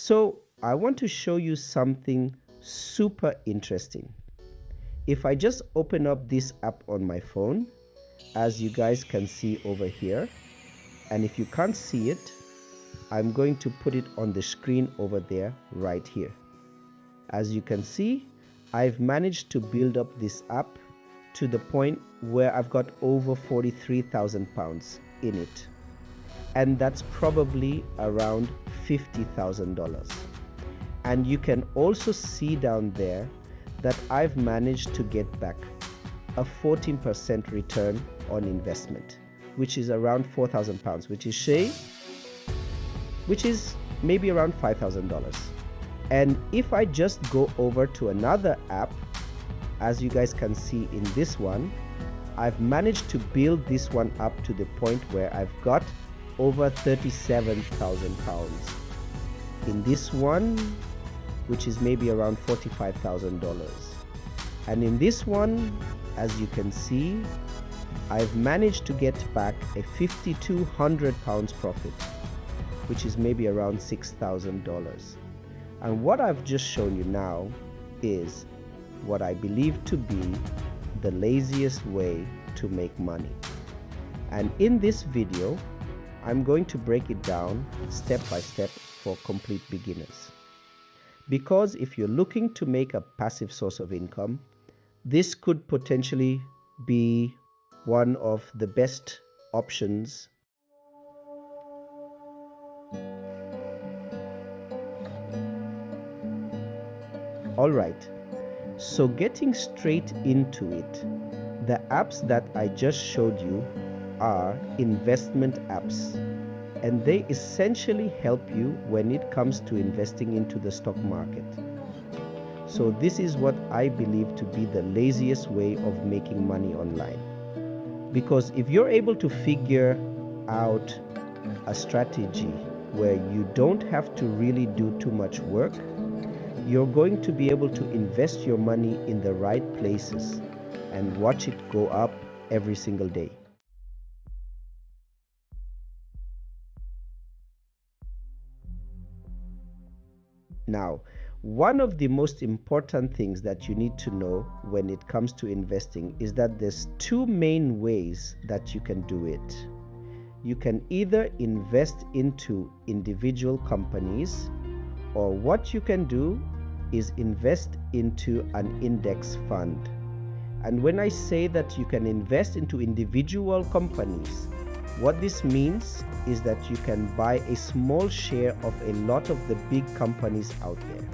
So I want to show you something super interesting. If I just open up this app on my phone, as you guys can see over here, and if you can't see it, I'm going to put it on the screen over there right here. As you can see, I've managed to build up this app to the point where I've got over 43,000 pounds in it. And that's probably around $50,000. And you can also see down there that I've managed to get back a 14% return on investment, which is around 4,000 pounds, which is maybe around $5,000. And if I just go over to another app, as you guys can see in this one, I've managed to build this one up to the point where I've got over 37,000 pounds. In this one, which is maybe around $45,000. And in this one, as you can see, I've managed to get back a 5,200 pounds profit, which is maybe around $6,000. And what I've just shown you now is what I believe to be the laziest way to make money. And in this video, I'm going to break it down step by step for complete beginners. Because if you're looking to make a passive source of income, this could potentially be one of the best options. Alright, so getting straight into it, the apps that I just showed you are investment apps, and they essentially help you when it comes to investing into the stock market. So this is what I believe to be the laziest way of making money online. Because if you're able to figure out a strategy where you don't have to really do too much work, you're going to be able to invest your money in the right places and watch it go up every single day. Now, one of the most important things that you need to know when it comes to investing is that there's two main ways that you can do it. You can either invest into individual companies, or what you can do is invest into an index fund. And when I say that you can invest into individual companies, what this means is that you can buy a small share of a lot of the big companies out there.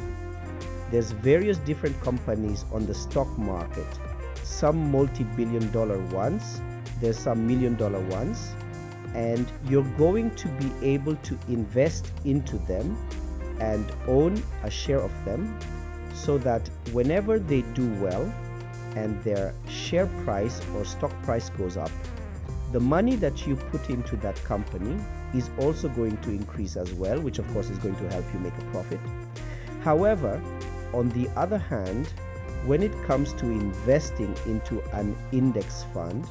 There's various different companies on the stock market, some multi-billion dollar ones, there's some million-dollar ones, and you're going to be able to invest into them and own a share of them, so that whenever they do well and their share price or stock price goes up, the money that you put into that company is also going to increase as well, which of course is going to help you make a profit. However, on the other hand, when it comes to investing into an index fund,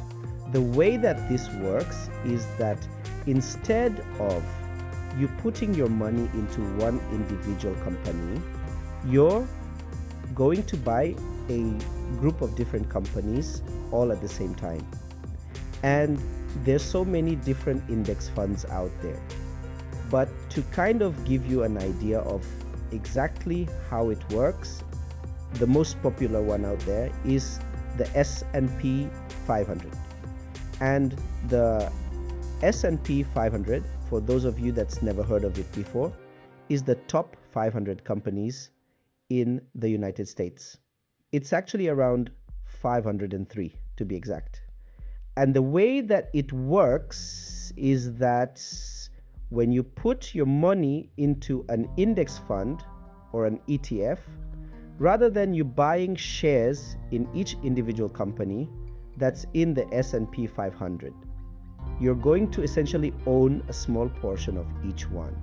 the way that this works is that instead of you putting your money into one individual company, you're going to buy a group of different companies all at the same time. And there's so many different index funds out there. But to kind of give you an idea of exactly how it works, the most popular one out there is the S&P 500. And the S&P 500, for those of you that's never heard of it before, is the top 500 companies in the United States. It's actually around 503 to be exact. And the way that it works is that when you put your money into an index fund or an ETF, rather than you buying shares in each individual company that's in the S&P 500, you're going to essentially own a small portion of each one.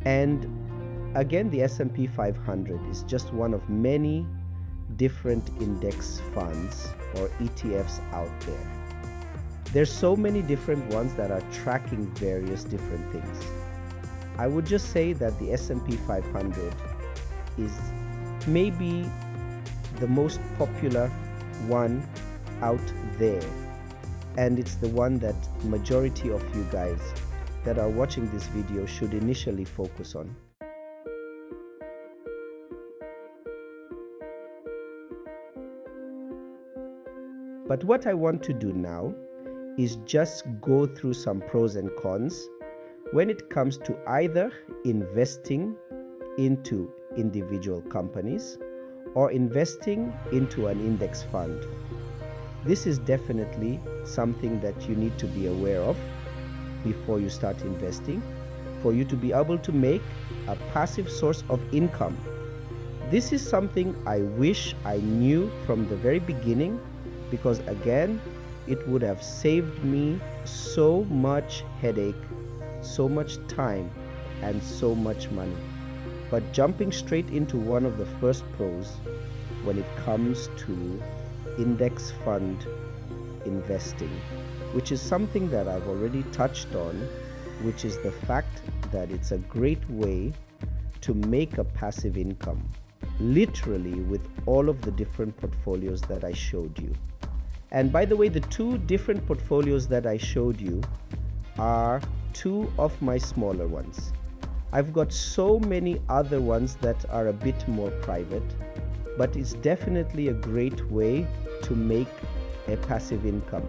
And again, the S&P 500 is just one of many different index funds or ETFs out there. There's so many different ones that are tracking various different things. I would just say that the S&P 500 is maybe the most popular one out there, and it's the one that majority of you guys that are watching this video should initially focus on. But what I want to do now is just go through some pros and cons when it comes to either investing into individual companies or investing into an index fund. This is definitely something that you need to be aware of before you start investing, for you to be able to make a passive source of income. This is something I wish I knew from the very beginning, because again, it would have saved me so much headache, so much time, and so much money. But jumping straight into one of the first pros when it comes to index fund investing, which is something that I've already touched on, which is the fact that it's a great way to make a passive income, literally with all of the different portfolios that I showed you. And by the way, the two different portfolios that I showed you are two of my smaller ones. I've got so many other ones that are a bit more private, but it's definitely a great way to make a passive income.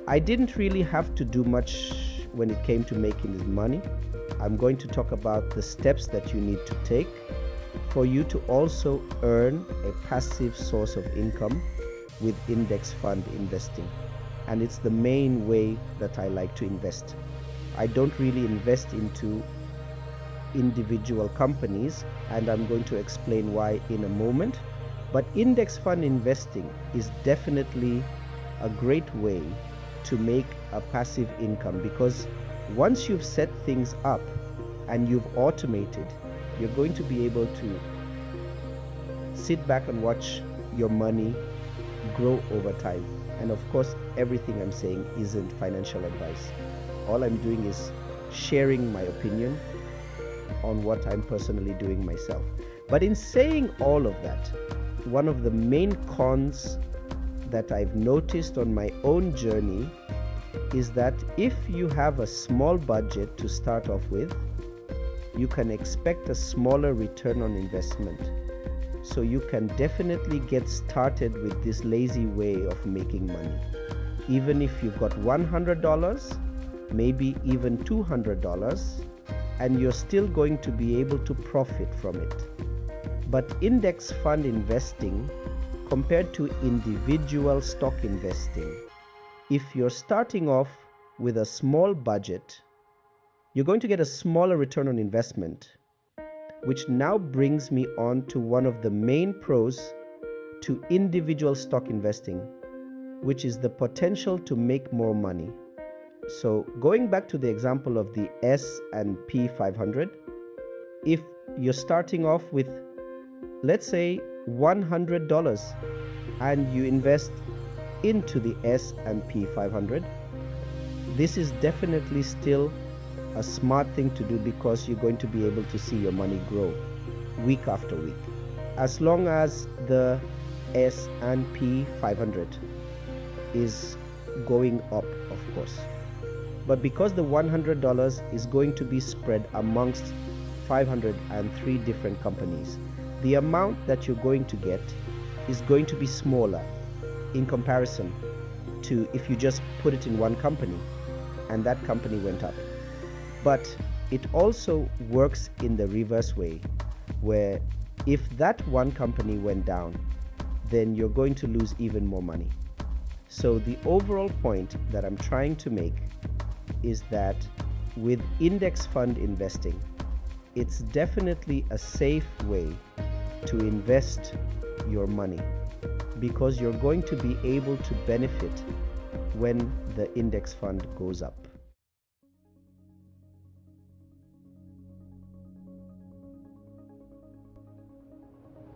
I didn't really have to do much when it came to making this money. I'm going to talk about the steps that you need to take for you to also earn a passive source of income with index fund investing. And it's the main way that I like to invest. I don't really invest into individual companies, and I'm going to explain why in a moment. But index fund investing is definitely a great way to make a passive income, because once you've set things up and you've automated, you're going to be able to sit back and watch your money grow over time. And of course, everything I'm saying isn't financial advice. All I'm doing is sharing my opinion on what I'm personally doing myself. But in saying all of that, one of the main cons that I've noticed on my own journey is that if you have a small budget to start off with, you can expect a smaller return on investment. So you can definitely get started with this lazy way of making money. Even if you've got $100, maybe even $200, and you're still going to be able to profit from it. But index fund investing, compared to individual stock investing, if you're starting off with a small budget, you're going to get a smaller return on investment, which now brings me on to one of the main pros to individual stock investing, which is the potential to make more money. So going back to the example of the S&P 500, if you're starting off with, let's say, $100 and you invest into the S&P 500, this is definitely still a smart thing to do, because you're going to be able to see your money grow week after week, as long as the S&P 500 is going up, of course. But because the $100 is going to be spread amongst 503 different companies, the amount that you're going to get is going to be smaller in comparison to if you just put it in one company and that company went up. But it also works in the reverse way, where if that one company went down, then you're going to lose even more money. So the overall point that I'm trying to make is that with index fund investing, it's definitely a safe way to invest your money, because you're going to be able to benefit when the index fund goes up.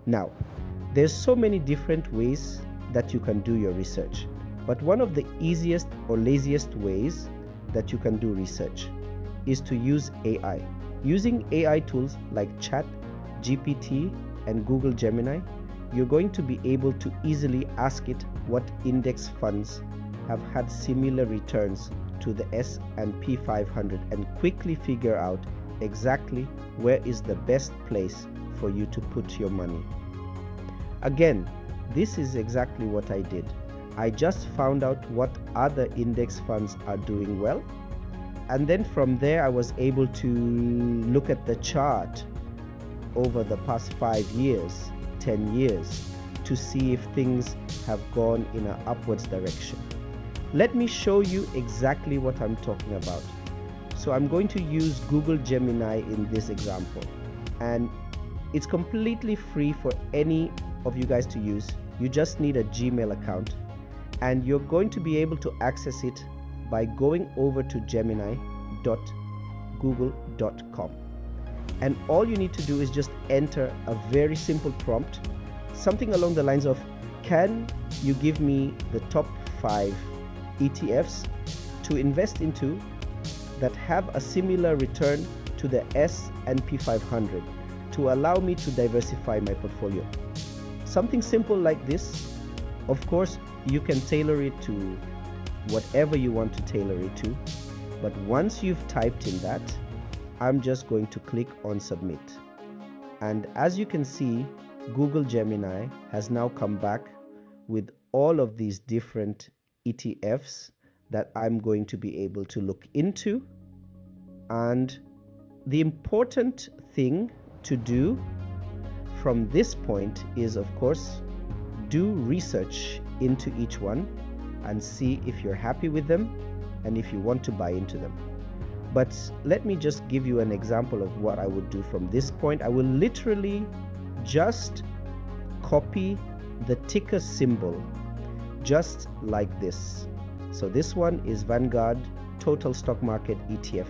Now, there's so many different ways that you can do your research, but one of the easiest or laziest ways that you can do research is to use AI. Using AI tools like Chat, GPT, and Google Gemini, you're going to be able to easily ask it what index funds have had similar returns to the S&P 500 and quickly figure out exactly where is the best place for you to put your money. Again, this is exactly what I did. I just found out what other index funds are doing well, and then from there I was able to look at the chart over the past 5 years, 10 years, to see if things have gone in an upwards direction. Let me show you exactly what I'm talking about. So I'm going to use Google Gemini in this example, and it's completely free for any of you guys to use. You just need a Gmail account, and you're going to be able to access it by going over to gemini.google.com. And all you need to do is just enter a very simple prompt, something along the lines of, can you give me the top 5 ETFs to invest into that have a similar return to the S&P 500 to allow me to diversify my portfolio. Something simple like this. Of course, you can tailor it to whatever you want to tailor it to, but once you've typed in that, I'm just going to click on submit. And as you can see, Google Gemini has now come back with all of these different ETFs that I'm going to be able to look into. And the important thing to do from this point is, of course, do research into each one and see if you're happy with them and if you want to buy into them. But let me just give you an example of what I would do from this point. I will literally just copy the ticker symbol just like this. So this one is Vanguard Total Stock Market ETF,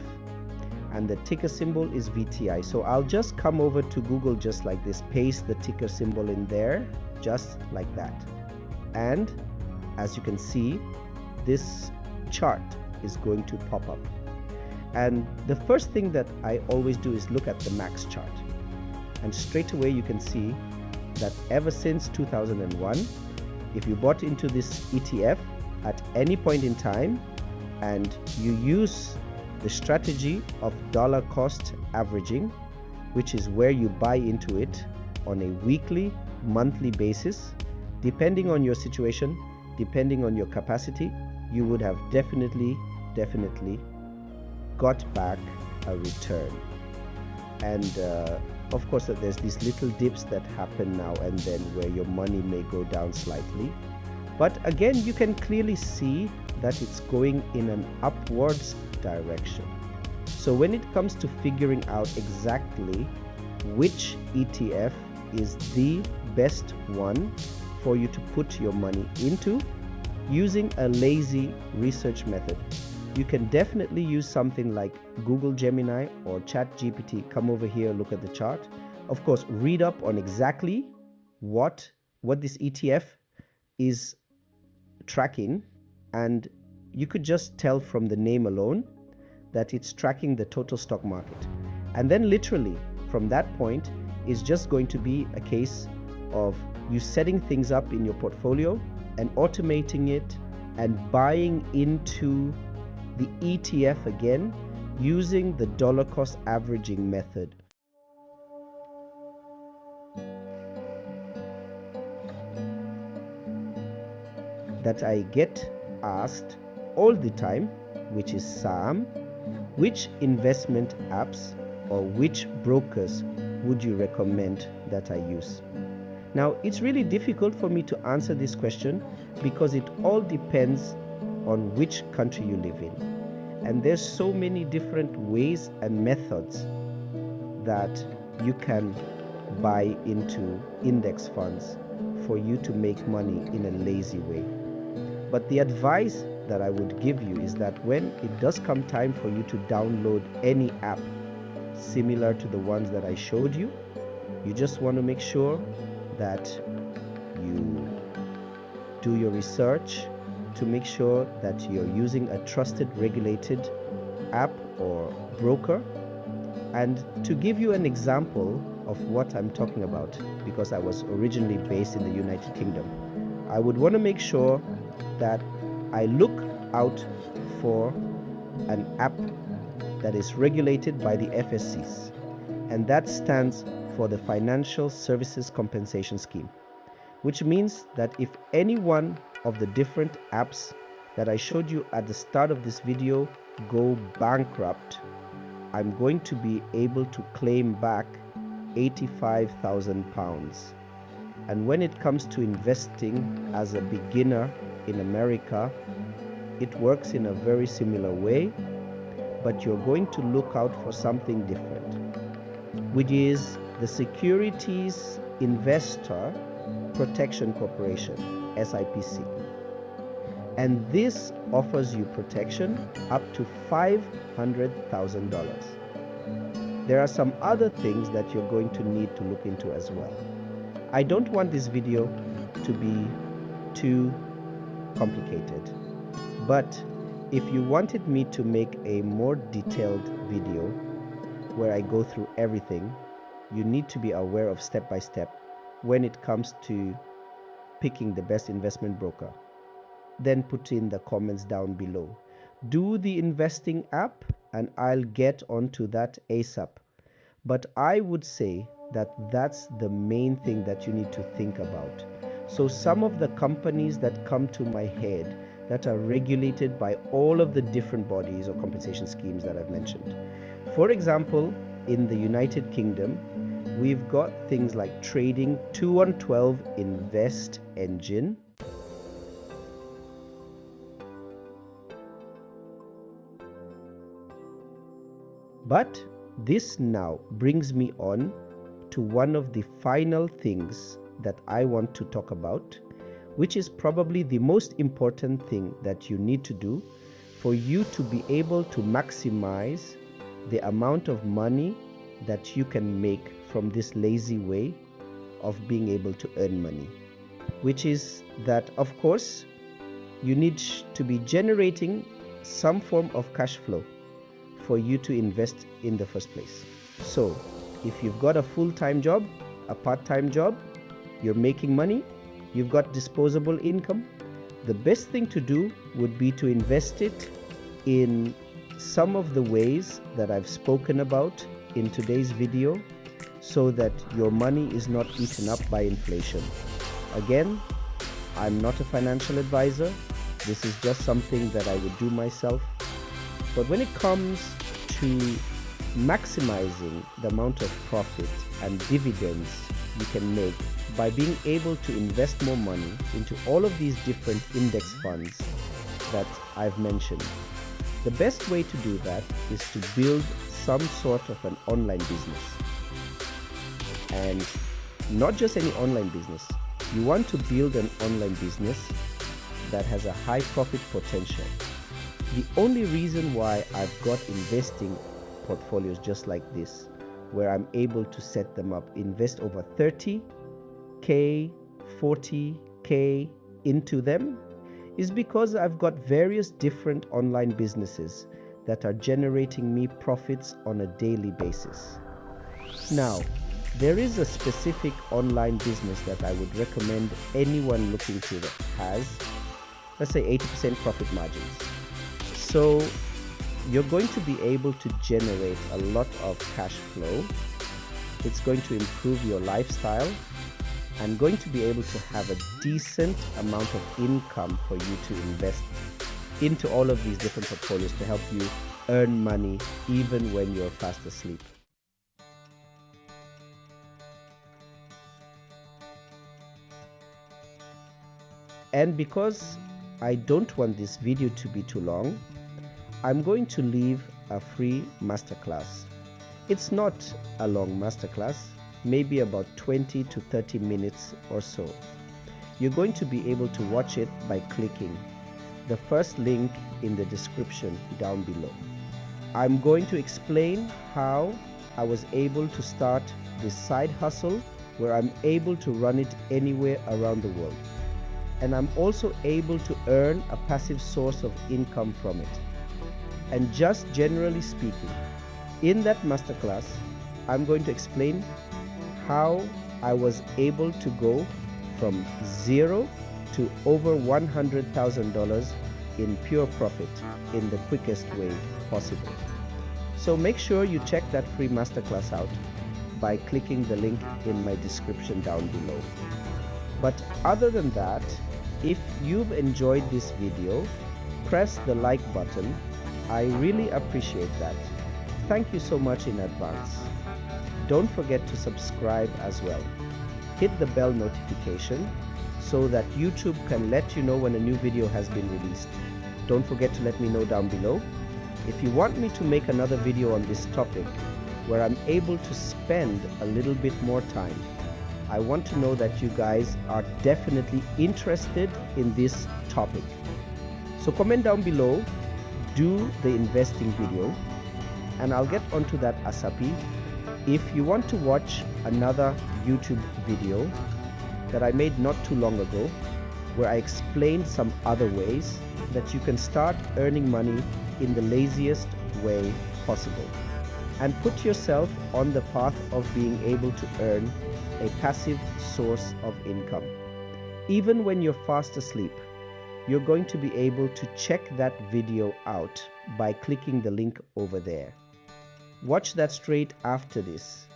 and the ticker symbol is VTI. So I'll just come over to Google just like this, paste the ticker symbol in there just like that, and as you can see, this chart is going to pop up. And the first thing that I always do is look at the max chart, and straight away you can see that ever since 2001, if you bought into this ETF at any point in time and you use the strategy of dollar cost averaging, which is where you buy into it on a weekly, monthly basis, depending on your situation, depending on your capacity, you would have definitely got back a return. And of course, there's these little dips that happen now and then where your money may go down slightly, but again, you can clearly see that it's going in an upwards direction. So when it comes to figuring out exactly which ETF is the best one for you to put your money into, using a lazy research method, you can definitely use something like Google Gemini or Chat GPT. Come over here, look at the chart. Of course, read up on exactly what this ETF is tracking, and you could just tell from the name alone that it's tracking the total stock market. And then literally from that point is just going to be a case of you setting things up in your portfolio and automating it and buying into the ETF again using the dollar cost averaging method. That I get asked all the time, which is, Sam, which investment apps or which brokers would you recommend that I use? Now, it's really difficult for me to answer this question because it all depends on which country you live in. And there's so many different ways and methods that you can buy into index funds for you to make money in a lazy way. But the advice that I would give you is that when it does come time for you to download any app similar to the ones that I showed you, you just want to make sure that you do your research to make sure that you're using a trusted, regulated app or broker, And to give you an example of what I'm talking about, because I was originally based in the United Kingdom, I would want to make sure that I look out for an app that is regulated by the FSCs, and that stands for the Financial Services Compensation Scheme, which means that if any one of the different apps that I showed you at the start of this video go bankrupt, I'm going to be able to claim back £85,000. And when it comes to investing as a beginner in America, it works in a very similar way, but you're going to look out for something different, which is the Securities Investor Protection Corporation, SIPC. And this offers you protection up to $500,000. There are some other things that you're going to need to look into as well. I don't want this video to be too complicated, but if you wanted me to make a more detailed video where I go through everything, you need to be aware of step by step when it comes to picking the best investment broker. Then put in the comments down below. Do the investing app and I'll get onto that ASAP. But I would say that that's the main thing that you need to think about. So some of the companies that come to my head that are regulated by all of the different bodies or compensation schemes that I've mentioned. For example, in the United Kingdom, we've got things like Trading 2 on 12 Invest Engine, but this now brings me on to one of the final things that I want to talk about, which is probably the most important thing that you need to do for you to be able to maximize the amount of money that you can make from this lazy way of being able to earn money, which is that, of course, you need to be generating some form of cash flow for you to invest in the first place. So if you've got a full-time job, a part-time job, you're making money, you've got disposable income, the best thing to do would be to invest it in some of the ways that I've spoken about in today's video, so that your money is not eaten up by inflation. Again, I'm not a financial advisor. This is just something that I would do myself. But when it comes to maximizing the amount of profit and dividends you can make by being able to invest more money into all of these different index funds that I've mentioned, the best way to do that is to build some sort of an online business. And not just any online business. You want to build an online business that has a high profit potential. The only reason why I've got investing portfolios just like this, where I'm able to set them up, invest over 30K, 40K into them, is because I've got various different online businesses that are generating me profits on a daily basis. Now, there is a specific online business that I would recommend anyone looking to that has, let's say, 80% profit margins. So you're going to be able to generate a lot of cash flow. It's going to improve your lifestyle and going to be able to have a decent amount of income for you to invest into all of these different portfolios to help you earn money even when you're fast asleep. And because I don't want this video to be too long, I'm going to leave a free masterclass. It's not a long masterclass, maybe about 20 to 30 minutes or so. You're going to be able to watch it by clicking the first link in the description down below. I'm going to explain how I was able to start this side hustle where I'm able to run it anywhere around the world. And I'm also able to earn a passive source of income from it. And just generally speaking, In that masterclass, I'm going to explain how I was able to go from zero to over $100,000 in pure profit in the quickest way possible. So make sure you check that free masterclass out by clicking the link in my description down below. But other than that, if you've enjoyed this video, press the like button. I really appreciate that. Thank you so much in advance. Don't forget to subscribe as well. Hit the bell notification so that YouTube can let you know when a new video has been released. Don't forget to let me know down below. If you want me to make another video on this topic where I'm able to spend a little bit more time, I want to know that you guys are definitely interested in this topic. So comment down below, do the investing video, and I'll get onto that ASAP. If you want to watch another YouTube video that I made not too long ago, where I explained some other ways that you can start earning money in the laziest way possible and put yourself on the path of being able to earn a passive source of income. Even when you're fast asleep, you're going to be able to check that video out by clicking the link over there. Watch that straight after this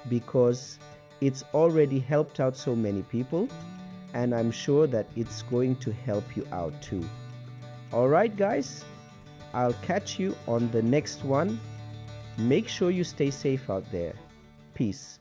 because it's already helped out so many people, and I'm sure that it's going to help you out too. Alright guys, I'll catch you on the next one. Make sure you stay safe out there. Peace.